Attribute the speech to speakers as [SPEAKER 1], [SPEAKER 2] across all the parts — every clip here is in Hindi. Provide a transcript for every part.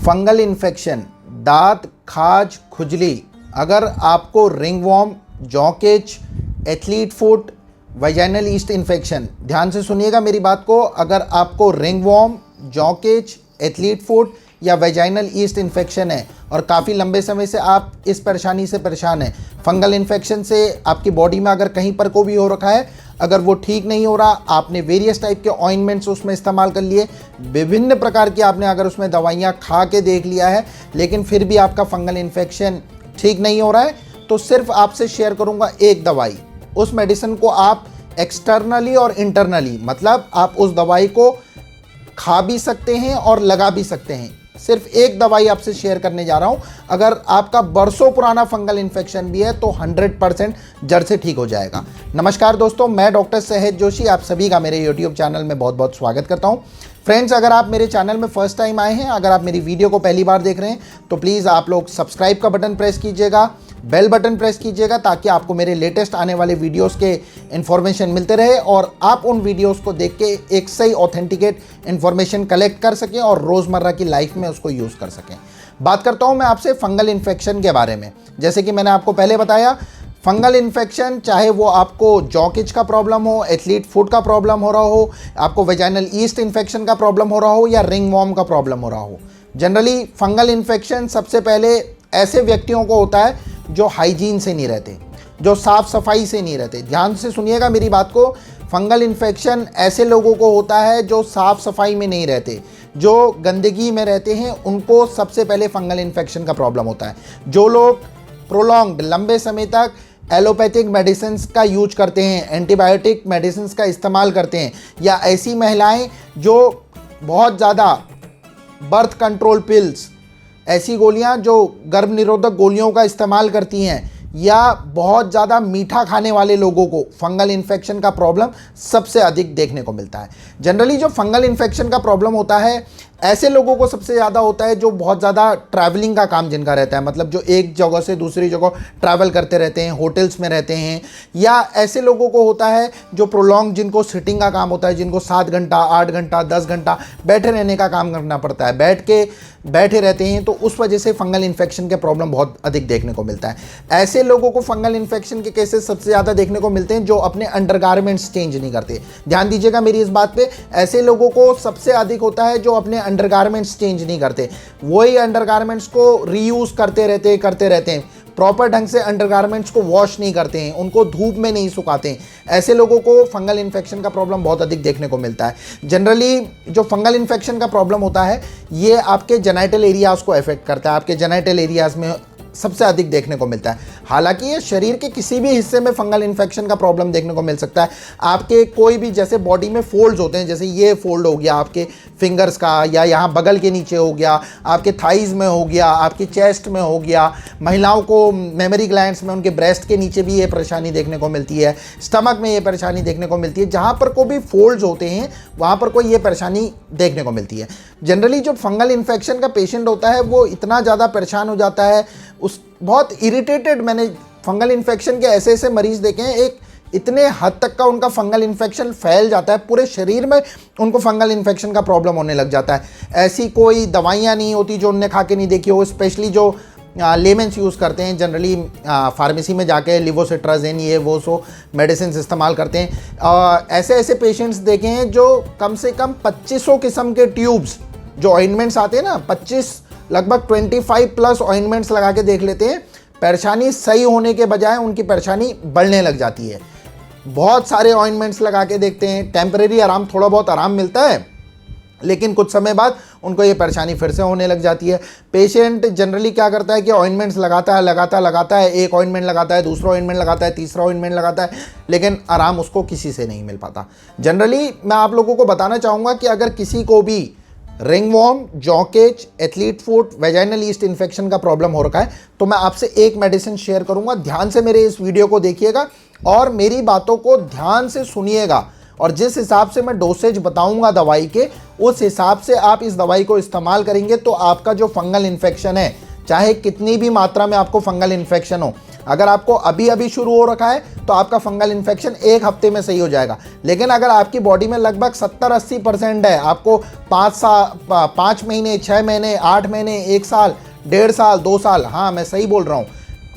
[SPEAKER 1] फंगल इन्फेक्शन, दांत, खाज, खुजली, अगर आपको ringworm, jock itch, athlete foot, vaginal yeast infection, ध्यान से सुनिएगा मेरी बात को, अगर आपको रिंगवॉर्म, जॉकेज, एथलीट फुट या वैजाइनल ईस्ट इन्फेक्शन है और काफ़ी लंबे समय से आप इस परेशानी से परेशान हैं, फंगल इन्फेक्शन से आपकी बॉडी में अगर कहीं पर को भी हो रखा है, अगर वो ठीक नहीं हो रहा, आपने वेरियस टाइप के ऑइंटमेंट्स उसमें इस्तेमाल कर लिए, विभिन्न प्रकार की आपने अगर उसमें दवाइयाँ खा के देख लिया है, लेकिन फिर भी आपका फंगल इन्फेक्शन ठीक नहीं हो रहा है, तो सिर्फ आपसे शेयर करूँगा एक दवाई। उस मेडिसिन को आप एक्सटर्नली और इंटरनली, मतलब आप उस दवाई को खा भी सकते हैं और लगा भी सकते हैं। सिर्फ एक दवाई आपसे शेयर करने जा रहा हूं। अगर आपका बरसों पुराना फंगल इन्फेक्शन भी है तो 100% जड़ से ठीक हो जाएगा। नमस्कार दोस्तों, मैं डॉक्टर सहज जोशी आप सभी का मेरे YouTube चैनल में बहुत बहुत स्वागत करता हूं। फ्रेंड्स, अगर आप मेरे चैनल में फर्स्ट टाइम आए हैं, अगर आप मेरी वीडियो को पहली बार देख रहे हैं, तो प्लीज़ आप लोग सब्सक्राइब का बटन प्रेस कीजिएगा, बेल बटन प्रेस कीजिएगा, ताकि आपको मेरे लेटेस्ट आने वाले वीडियोस के इन्फॉर्मेशन मिलते रहे और आप उन वीडियोस को देख के एक सही ऑथेंटिकेट इन्फॉर्मेशन कलेक्ट कर सकें और रोज़मर्रा की लाइफ में उसको यूज़ कर सकें। बात करता हूँ मैं आपसे फंगल इन्फेक्शन के बारे में। जैसे कि मैंने आपको पहले बताया, फंगल इन्फेक्शन, चाहे वो आपको जॉकेज का प्रॉब्लम हो, एथलीट फुट का प्रॉब्लम हो रहा हो, आपको वेजाइनल ईस्ट इन्फेक्शन का प्रॉब्लम हो रहा हो या रिंगवॉर्म का प्रॉब्लम हो रहा हो, जनरली फंगल इन्फेक्शन सबसे पहले ऐसे व्यक्तियों को होता है जो हाइजीन से नहीं रहते, जो साफ सफाई से नहीं रहते। ध्यान से सुनिएगा मेरी बात को, फंगल इन्फेक्शन ऐसे लोगों को होता है जो साफ सफाई में नहीं रहते, जो गंदगी में रहते हैं, उनको सबसे पहले फंगल इन्फेक्शन का प्रॉब्लम होता है। जो लोग प्रोलॉन्ग्ड, लंबे समय तक एलोपैथिक मेडिसिन का यूज करते हैं, एंटीबायोटिक मेडिसिन का इस्तेमाल करते हैं, या ऐसी महिलाएं जो बहुत ज़्यादा बर्थ कंट्रोल पिल्स, ऐसी गोलियां जो गर्भ निरोधक गोलियों का इस्तेमाल करती हैं, या बहुत ज़्यादा मीठा खाने वाले लोगों को फंगल इन्फेक्शन का प्रॉब्लम सबसे अधिक देखने को मिलता है। जनरली जो फंगल इन्फेक्शन का प्रॉब्लम होता है, ऐसे लोगों को सबसे ज़्यादा होता है जो बहुत ज़्यादा ट्रैवलिंग का काम जिनका रहता है, मतलब जो एक जगह से दूसरी जगह ट्रैवल करते रहते हैं, होटल्स में रहते हैं, या ऐसे लोगों को होता है जो प्रोलॉन्ग, जिनको सिटिंग का काम होता है, जिनको 7 घंटा, 8 घंटा, 10 घंटा बैठे रहने का काम करना पड़ता है, बैठे रहते हैं, तो उस वजह से फंगल इन्फेक्शन के प्रॉब्लम बहुत अधिक देखने को मिलता है। ऐसे लोगों को फंगल इन्फेक्शन के केसेस सबसे ज़्यादा देखने को मिलते हैं जो अपने अंडरगारमेंट्स चेंज नहीं करते। ध्यान दीजिएगा मेरी इस बात पे, ऐसे लोगों को सबसे अधिक होता है जो अपने अंडरगारमेंट्स चेंज नहीं करते, वही अंडरगारमेंट्स को रीयूज़ करते रहते हैं, प्रॉपर ढंग से अंडरगारमेंट्स को वॉश नहीं करते हैं, उनको धूप में नहीं सुखाते हैं। ऐसे लोगों को फंगल इन्फेक्शन का प्रॉब्लम बहुत अधिक देखने को मिलता है। जनरली जो फंगल इन्फेक्शन का प्रॉब्लम होता है, ये आपके जेनाइटल एरियाज़ को अफेक्ट करता है, आपके जेनाइटल एरियाज़ में सबसे अधिक देखने को मिलता है। हालांकि ये शरीर के किसी भी हिस्से में फंगल इन्फेक्शन का प्रॉब्लम देखने को मिल सकता है। आपके कोई भी, जैसे बॉडी में फोल्ड्स होते हैं, जैसे ये फोल्ड हो गया आपके फिंगर्स का, या यहाँ बगल के नीचे हो गया, आपके थाइज में हो गया, आपकी चेस्ट में हो गया, महिलाओं को मेमोरी ग्लैंड्स में, उनके ब्रेस्ट के नीचे भी ये परेशानी देखने को मिलती है, स्टमक में ये परेशानी देखने को मिलती है। जहाँ पर कोई भी फोल्ड्स होते हैं वहाँ पर कोई ये परेशानी देखने को मिलती है। जनरली जो फंगल इन्फेक्शन का पेशेंट होता है वो इतना ज़्यादा परेशान हो जाता है, बहुत इरिटेटेड, मैंने फंगल इन्फेक्शन के ऐसे ऐसे मरीज देखे हैं, एक इतने हद तक का उनका फंगल इन्फेक्शन फैल जाता है, पूरे शरीर में उनको फंगल इन्फेक्शन का प्रॉब्लम होने लग जाता है। ऐसी कोई दवाइयाँ नहीं होती जो उनने खा के नहीं देखी हो, स्पेशली जो लेमेंस यूज़ करते हैं, जनरली फार्मेसी में जाके लिवोसिट्राजिन, ये वो सो मेडिसिन इस्तेमाल करते हैं। ऐसे ऐसे पेशेंट्स देखे हैं जो कम से कम 2500 किस्म के ट्यूब्स, जो ऑइंटमेंट्स आते हैं ना, 25 लगभग 25+ ऑइंटमेंट्स लगा के देख लेते हैं। परेशानी सही होने के बजाय उनकी परेशानी बढ़ने लग जाती है। बहुत सारे ऑइंटमेंट्स लगा के देखते हैं, टेम्परेरी आराम, थोड़ा बहुत आराम मिलता है, लेकिन कुछ समय बाद उनको ये परेशानी फिर से होने लग जाती है। पेशेंट जनरली क्या करता है कि ऑइंटमेंट्स लगाता है, एक ऑइंटमेंट लगाता है, दूसरा ऑइंटमेंट लगाता है, तीसरा ऑइंटमेंट लगाता है, लेकिन आराम उसको किसी से नहीं मिल पाता। जनरली मैं आप लोगों को बताना चाहूँगा कि अगर किसी को भी ringworm, jock itch, athlete foot, vaginal yeast infection का प्रॉब्लम हो रखा है, तो मैं आपसे एक मेडिसिन शेयर करूंगा। ध्यान से मेरे इस वीडियो को देखिएगा और मेरी बातों को ध्यान से सुनिएगा, और जिस हिसाब से मैं डोसेज बताऊंगा दवाई के, उस हिसाब से आप इस दवाई को इस्तेमाल करेंगे तो आपका जो फंगल इन्फेक्शन है, चाहे कितनी भी मात्रा में आपको फंगल इन्फेक्शन हो, अगर आपको अभी अभी शुरू हो रखा है तो आपका फंगल इन्फेक्शन एक हफ्ते में सही हो जाएगा। लेकिन अगर आपकी बॉडी में लगभग 70-80% है, आपको 5 महीने, 6 महीने, 8 महीने, 1 साल, 1.5 साल, 2 साल, हाँ मैं सही बोल रहा हूँ,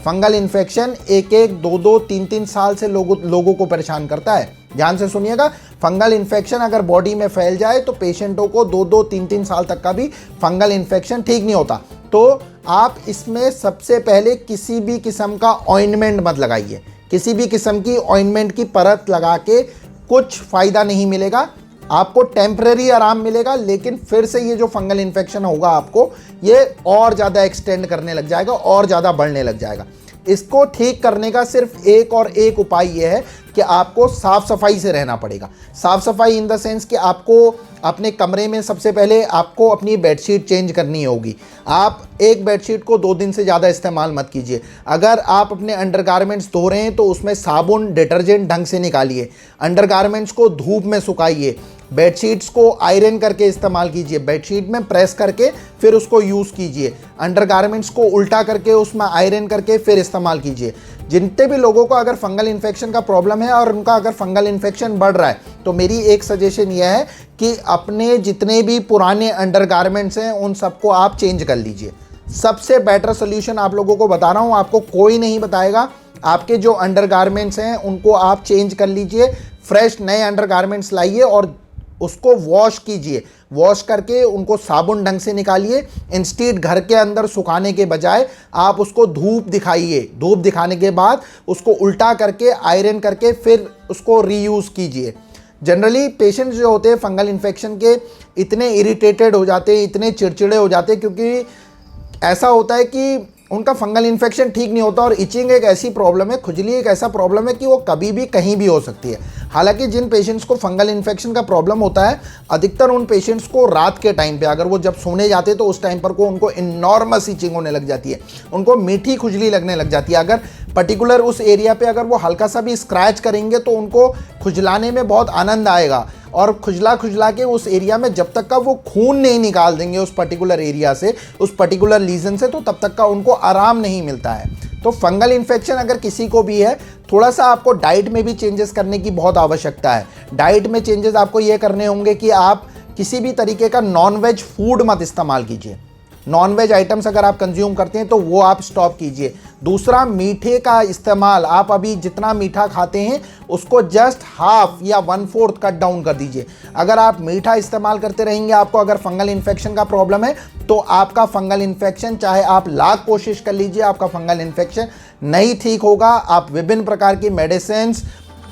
[SPEAKER 1] फंगल इन्फेक्शन 1-1, 2-2, 3-3 साल से लोगों को परेशान करता है। ध्यान से सुनिएगा, फंगल इन्फेक्शन अगर बॉडी में फैल जाए तो पेशेंटों को 2-2, 3-3 साल तक का भी फंगल इन्फेक्शन ठीक नहीं होता। तो आप इसमें सबसे पहले किसी भी किस्म का ऑइंटमेंट मत लगाइए। किसी भी किस्म की ऑइंटमेंट की परत लगा के कुछ फ़ायदा नहीं मिलेगा। आपको टेम्परेरी आराम मिलेगा, लेकिन फिर से ये जो फंगल इन्फेक्शन होगा आपको ये और ज़्यादा एक्सटेंड करने लग जाएगा और ज़्यादा बढ़ने लग जाएगा। इसको ठीक करने का सिर्फ एक और एक उपाय ये है कि आपको साफ़ सफाई से रहना पड़ेगा। साफ़ सफाई इन द सेंस कि आपको अपने कमरे में सबसे पहले आपको अपनी बेडशीट चेंज करनी होगी। आप एक बेडशीट को 2 दिन से ज़्यादा इस्तेमाल मत कीजिए। अगर आप अपने अंडरगारमेंट्स धो रहे हैं तो उसमें साबुन, डिटर्जेंट ढंग से निकालिए। अंडरगारमेंट्स को धूप में सुखाइए। बेडशीट्स को आयरन करके इस्तेमाल कीजिए। बेडशीट में प्रेस करके फिर उसको यूज़ कीजिए। अंडरगारमेंट्स को उल्टा करके उसमें आयरन करके फिर इस्तेमाल कीजिए। जितने भी लोगों को अगर फंगल इन्फेक्शन का प्रॉब्लम है और उनका अगर फंगल इन्फेक्शन बढ़ रहा है तो मेरी एक सजेशन यह है कि अपने जितने भी पुराने अंडरगारमेंट्स हैं उन सबको आप चेंज कर लीजिए। सबसे बेटर सोल्यूशन आप लोगों को बता रहा हूँ, आपको कोई नहीं बताएगा। आपके जो अंडरगारमेंट्स हैं उनको आप चेंज कर लीजिए। फ्रेश नए अंडरगारमेंट्स लाइए और उसको वॉश कीजिए। वॉश करके उनको साबुन ढंग से निकालिए। इंस्टेड घर के अंदर सुखाने के बजाय आप उसको धूप दिखाइए। धूप दिखाने के बाद उसको उल्टा करके आयरन करके फिर उसको रीयूज़ कीजिए। जनरली पेशेंट्स जो होते हैं फंगल इन्फेक्शन के इतने इरिटेटेड हो जाते हैं, इतने चिड़चिड़े हो जाते हैं, क्योंकि ऐसा होता है कि उनका फंगल इन्फेक्शन ठीक नहीं होता। और इचिंग एक ऐसी प्रॉब्लम है, खुजली एक ऐसा प्रॉब्लम है कि वो कभी भी कहीं भी हो सकती है। हालांकि जिन पेशेंट्स को फंगल इन्फेक्शन का प्रॉब्लम होता है, अधिकतर उन पेशेंट्स को रात के टाइम पे, अगर वो जब सोने जाते हैं तो उस टाइम पर को उनको इनॉर्मस इचिंग होने लग जाती है, उनको मीठी खुजली लगने लग जाती है। अगर पर्टिकुलर उस एरिया पे अगर वो हल्का सा भी स्क्रैच करेंगे तो उनको खुजलाने में बहुत आनंद आएगा। और खुजला के उस एरिया में जब तक का वो खून नहीं निकाल देंगे उस पर्टिकुलर एरिया से, उस पर्टिकुलर लीजन से, तो तब तक का उनको आराम नहीं मिलता है। तो फंगल इन्फेक्शन अगर किसी को भी है, थोड़ा सा आपको डाइट में भी चेंजेस करने की बहुत आवश्यकता है। डाइट में चेंजेस आपको ये करने होंगे कि आप किसी भी तरीके का नॉन-वेज फूड मत इस्तेमाल कीजिए। नॉन-वेज आइटम्स अगर आप कंज्यूम करते हैं तो वो आप स्टॉप कीजिए। दूसरा, मीठे का इस्तेमाल, आप अभी जितना मीठा खाते हैं उसको जस्ट हाफ या 1/4 कट डाउन कर दीजिए। अगर आप मीठा इस्तेमाल करते रहेंगे, आपको अगर फंगल इन्फेक्शन का प्रॉब्लम है तो आपका फंगल इन्फेक्शन, चाहे आप लाख कोशिश कर लीजिए, आपका फंगल इन्फेक्शन नहीं ठीक होगा। आप विभिन्न प्रकार की मेडिसिन्स,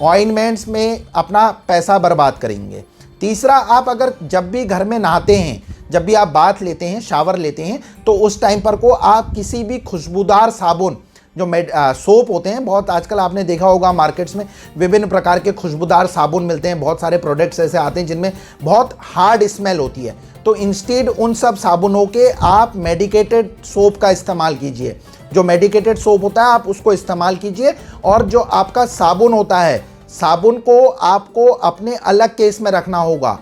[SPEAKER 1] ऑइंटमेंट्स में अपना पैसा बर्बाद करेंगे। तीसरा, आप अगर जब भी घर में नहाते हैं, जब भी आप बाथ लेते हैं, शावर लेते हैं, तो उस टाइम पर को आप किसी भी खुशबूदार साबुन, जो सोप होते हैं, बहुत आजकल आपने देखा होगा मार्केट्स में विभिन्न प्रकार के खुशबूदार साबुन मिलते हैं। बहुत सारे प्रोडक्ट्स ऐसे आते हैं जिनमें बहुत हार्ड स्मेल होती है। तो इंस्टेड उन सब साबुनों के आप मेडिकेटेड सोप का इस्तेमाल कीजिए। जो मेडिकेटेड सोप होता है आप उसको इस्तेमाल कीजिए। और जो आपका साबुन होता है, साबुन को आपको अपने अलग केस में रखना होगा।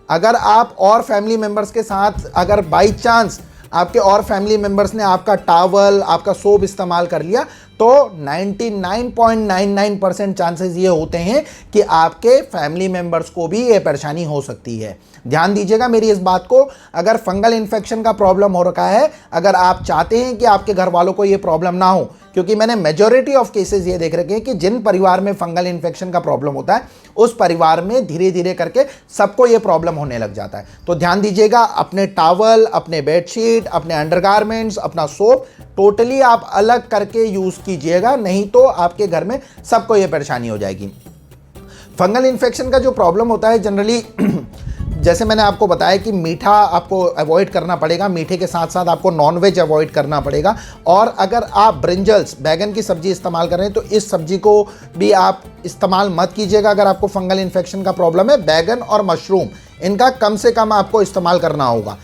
[SPEAKER 1] अगर आप और फैमिली मेम्बर्स के साथ, अगर बाई चांस आपके और फैमिली मेम्बर्स ने आपका टावल, आपका सोप इस्तेमाल कर लिया, तो 99.99% चांसेस ये होते हैं कि आपके फैमिली मेम्बर्स को भी ये परेशानी हो सकती है। ध्यान दीजिएगा मेरी इस बात को। अगर फंगल इन्फेक्शन का प्रॉब्लम हो रखा है, अगर आप चाहते हैं कि आपके घर वालों को ये प्रॉब्लम ना हो, क्योंकि मैंने मेजॉरिटी ऑफ केसेस ये देख रखे हैं कि जिन परिवार में फंगल इन्फेक्शन का प्रॉब्लम होता है उस परिवार में धीरे धीरे करके सबको ये प्रॉब्लम होने लग जाता है। तो ध्यान दीजिएगा, अपने टावल, अपने बेडशीट, अपने अंडरगारमेंट्स, अपना सोप टोटली आप अलग करके यूज़ कीजिएगा, नहीं तो आपके घर में सबको ये परेशानी हो जाएगी। फंगल इन्फेक्शन का जो प्रॉब्लम होता है जनरली, जैसे मैंने आपको बताया कि मीठा आपको अवॉइड करना पड़ेगा, मीठे के साथ साथ आपको नॉनवेज अवॉइड करना पड़ेगा। और अगर आप ब्रिंजल्स, बैगन की सब्जी इस्तेमाल कर रहे हैं तो इस सब्जी को भी आप इस्तेमाल मत कीजिएगा अगर आपको फंगल इन्फेक्शन का प्रॉब्लम है। बैगन और मशरूम, इनका कम से कम आपको इस्तेमाल करना होगा।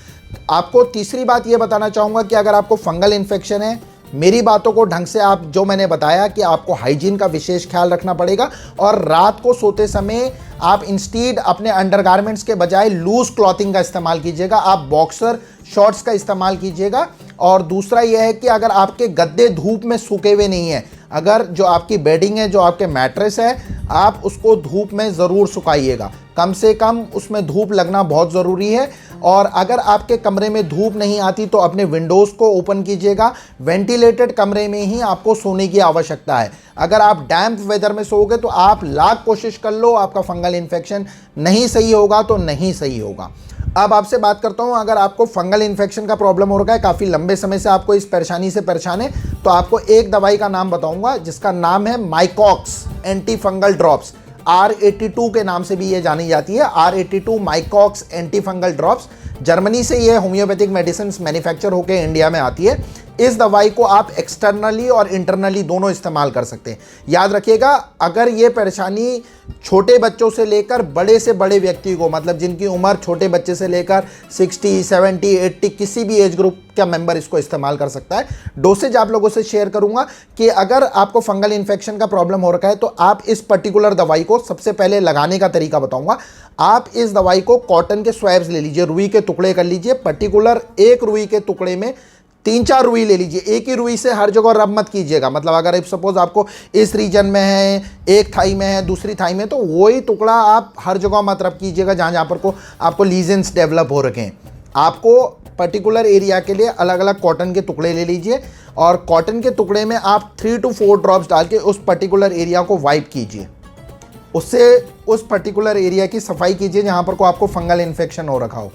[SPEAKER 1] आपको तीसरी बात ये बताना चाहूँगा कि अगर आपको फंगल इन्फेक्शन है, मेरी बातों को ढंग से आप, जो मैंने बताया कि आपको हाइजीन का विशेष ख्याल रखना पड़ेगा। और रात को सोते समय आप इंस्टेड अपने अंडरगारमेंट्स के बजाय लूज क्लॉथिंग का इस्तेमाल कीजिएगा। आप बॉक्सर शॉर्ट्स का इस्तेमाल कीजिएगा। और दूसरा यह है कि अगर आपके गद्दे धूप में सूखे हुए नहीं हैं, अगर जो आपकी बेडिंग है, जो आपके मैट्रेस है, आप उसको धूप में ज़रूर सुखाइएगा। कम से कम उसमें धूप लगना बहुत ज़रूरी है। और अगर आपके कमरे में धूप नहीं आती तो अपने विंडोज़ को ओपन कीजिएगा। वेंटिलेटेड कमरे में ही आपको सोने की आवश्यकता है। अगर आप डैम्प वेदर में सोओगे तो आप लाख कोशिश कर लो, आपका फंगल इन्फेक्शन नहीं सही होगा तो नहीं सही होगा। अब आपसे बात करता हूं, अगर आपको फंगल इन्फेक्शन का प्रॉब्लम हो रखा है, काफ़ी लंबे समय से आपको इस परेशानी से परेशान है, तो आपको एक दवाई का नाम बताऊंगा जिसका नाम है माइकॉक्स एंटी फंगल ड्रॉप्स। R82 के नाम से भी ये जानी जाती है, R82 Mycox anti fungal drops. Germany से ये होम्योपैथिक मेडिसिन मैन्युफैक्चर होकर इंडिया में आती है। इस दवाई को आप एक्सटर्नली और इंटरनली दोनों इस्तेमाल कर सकते हैं। याद रखिएगा, अगर ये परेशानी छोटे बच्चों से लेकर बड़े से बड़े व्यक्ति को, मतलब जिनकी उम्र छोटे बच्चे से लेकर 60, 70, 80 किसी भी एज ग्रुप का मेंबर इसको इस्तेमाल कर सकता है। डोसेज आप लोगों से शेयर करूंगा कि अगर आपको फंगल इन्फेक्शन का प्रॉब्लम हो रखा है तो आप इस पर्टिकुलर दवाई को सबसे पहले लगाने का तरीका बताऊंगा। आप इस दवाई को कॉटन के स्वैब्स ले लीजिए, रुई के टुकड़े कर लीजिए। पर्टिकुलर एक रुई के टुकड़े में 3-4 रुई ले लीजिए। एक ही रुई से हर जगह रब मत कीजिएगा। मतलब अगर सपोज आपको इस रीजन में है, एक थाई में है, दूसरी थाई में, तो वही टुकड़ा आप हर जगह मत रब कीजिएगा जहाँ जहाँ पर को आपको लीजन्स डेवलप हो रखे हैं। आपको पर्टिकुलर एरिया के लिए अलग अलग कॉटन के टुकड़े ले लीजिए और कॉटन के टुकड़े में आप 3 to 4 ड्रॉप्स डाल के उस पर्टिकुलर एरिया को वाइप कीजिए। उससे उस पर्टिकुलर एरिया की सफाई कीजिए जहाँ पर को आपको फंगल इन्फेक्शन हो रखा हो।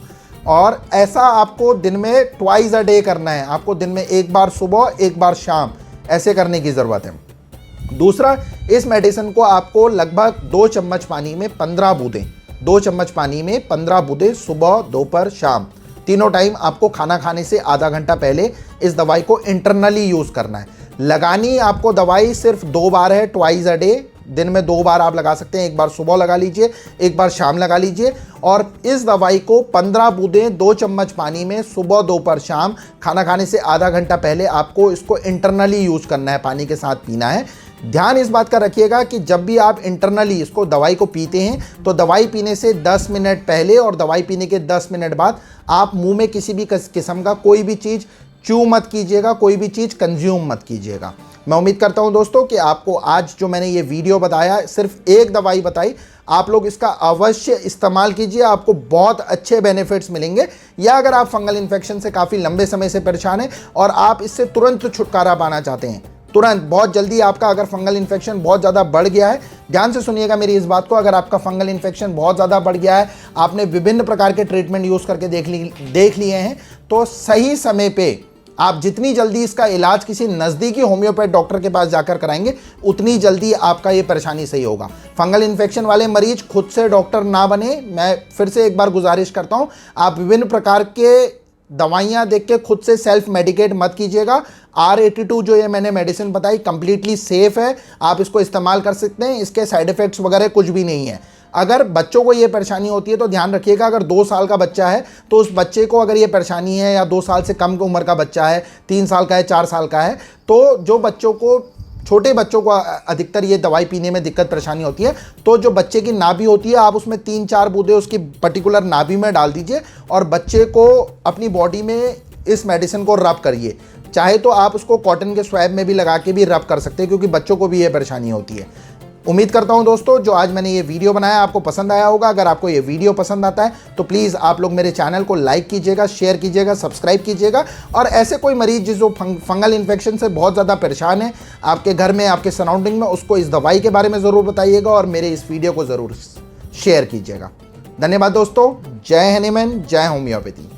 [SPEAKER 1] और ऐसा आपको दिन में ट्वाइस अ डे करना है। आपको दिन में एक बार सुबह, एक बार शाम, ऐसे करने की ज़रूरत है। दूसरा, इस मेडिसिन को आपको लगभग 2 चम्मच पानी में 15 बूंदें, 2 चम्मच पानी में 15 बूंदें सुबह, दोपहर, शाम, तीनों टाइम आपको खाना खाने से आधा घंटा पहले इस दवाई को इंटरनली यूज़ करना है। लगानी आपको दवाई सिर्फ 2 बार है, ट्वाइस अ डे। दिन में 2 बार आप लगा सकते हैं, एक बार सुबह लगा लीजिए, एक बार शाम लगा लीजिए। और इस दवाई को 15 बूंदें 2 चम्मच पानी में सुबह, दोपहर, शाम, खाना खाने से आधा घंटा पहले आपको इसको इंटरनली यूज़ करना है, पानी के साथ पीना है। ध्यान इस बात का रखिएगा कि जब भी आप इंटरनली इसको दवाई को पीते हैं तो दवाई पीने से 10 मिनट पहले और दवाई पीने के 10 मिनट बाद आप मुंह में किसी भी किस्म का कोई भी चीज़ च्यू मत कीजिएगा, कोई भी चीज़ कंज्यूम मत कीजिएगा। मैं उम्मीद करता हूं दोस्तों कि आपको आज जो मैंने ये वीडियो बताया, सिर्फ एक दवाई बताई, आप लोग इसका अवश्य इस्तेमाल कीजिए, आपको बहुत अच्छे बेनिफिट्स मिलेंगे। या अगर आप फंगल इन्फेक्शन से काफ़ी लंबे समय से परेशान हैं और आप इससे तुरंत छुटकारा पाना चाहते हैं, तुरंत बहुत जल्दी, आपका अगर फंगल इन्फेक्शन बहुत ज़्यादा बढ़ गया है, ध्यान से सुनिएगा मेरी इस बात को, अगर आपका फंगल इन्फेक्शन बहुत ज़्यादा बढ़ गया है, आपने विभिन्न प्रकार के ट्रीटमेंट यूज़ करके देख लिए हैं, तो सही समय पे आप जितनी जल्दी इसका इलाज किसी नज़दीकी होम्योपैथ डॉक्टर के पास जाकर कराएंगे, उतनी जल्दी आपका ये परेशानी सही होगा। फंगल इन्फेक्शन वाले मरीज खुद से डॉक्टर ना बने। मैं फिर से एक बार गुजारिश करता हूँ, आप विभिन्न प्रकार के दवाइयाँ देख के खुद से सेल्फ मेडिकेट मत कीजिएगा। R82 जो ये मैंने मेडिसिन बताई कंप्लीटली सेफ़ है, आप इसको इस्तेमाल कर सकते हैं, इसके साइड इफ़ेक्ट्स वगैरह कुछ भी नहीं है। अगर बच्चों को ये परेशानी होती है तो ध्यान रखिएगा, अगर 2 साल का बच्चा है तो उस बच्चे को अगर ये परेशानी है, या 2 साल से कम की उम्र का बच्चा है, 3 साल का है, 4 साल का है, तो जो बच्चों को, छोटे बच्चों को अधिकतर ये दवाई पीने में दिक्कत परेशानी होती है, तो जो बच्चे की नाभि होती है आप उसमें 3-4 बूंदें उसकी पर्टिकुलर नाभि में डाल दीजिए और बच्चे को अपनी बॉडी में इस मेडिसिन को रब करिए। चाहे तो आप उसको कॉटन के स्वैब में भी लगा के भी रब कर सकते हैं, क्योंकि बच्चों को भी ये परेशानी होती है। उम्मीद करता हूं दोस्तों जो आज मैंने ये वीडियो बनाया आपको पसंद आया होगा। अगर आपको ये वीडियो पसंद आता है तो प्लीज़ आप लोग मेरे चैनल को लाइक कीजिएगा, शेयर कीजिएगा, सब्सक्राइब कीजिएगा। और ऐसे कोई मरीज जो फंगल इन्फेक्शन से बहुत ज़्यादा परेशान है आपके घर में, आपके सराउंडिंग में, उसको इस दवाई के बारे में ज़रूर बताइएगा और मेरे इस वीडियो को ज़रूर शेयर कीजिएगा। धन्यवाद दोस्तों। जय हनुमान, जय होम्योपैथी।